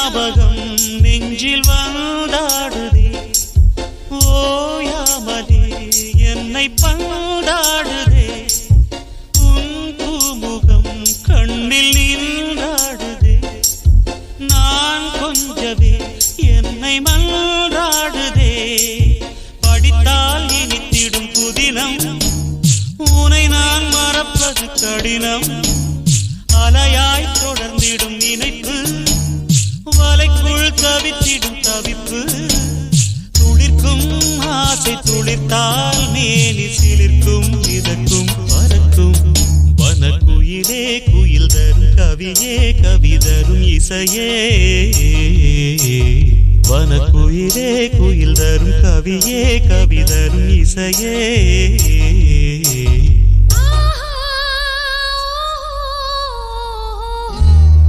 ஞாபகம் நெஞ்சில் வந்தாடுதே ஓயாமலே என்னை பந்தாடுதே உன் பூமுகம் கண்ணில் நின்றாடுதே நான் கொஞ்சவே என்னை மன்றாடுதே படித்தால் இனித்திடும் புதினம் உனை நான் மறப்பது கடினம் அலையாய் தொடர்ந்திடும் நினைப்பு வலைக்குள் தவித்திடும் தவிப்பு துளிர்க்கும் ஆசை துளிர்த்தால் மேனி சிலிர்க்கும் இதற்கும் பறக்கும் வனக்குயிலே குயில் தரும் கவியே கவி தரும் இசையே வனக்குயிலே குயில் தரும் கவியே கவி தரும் இசையே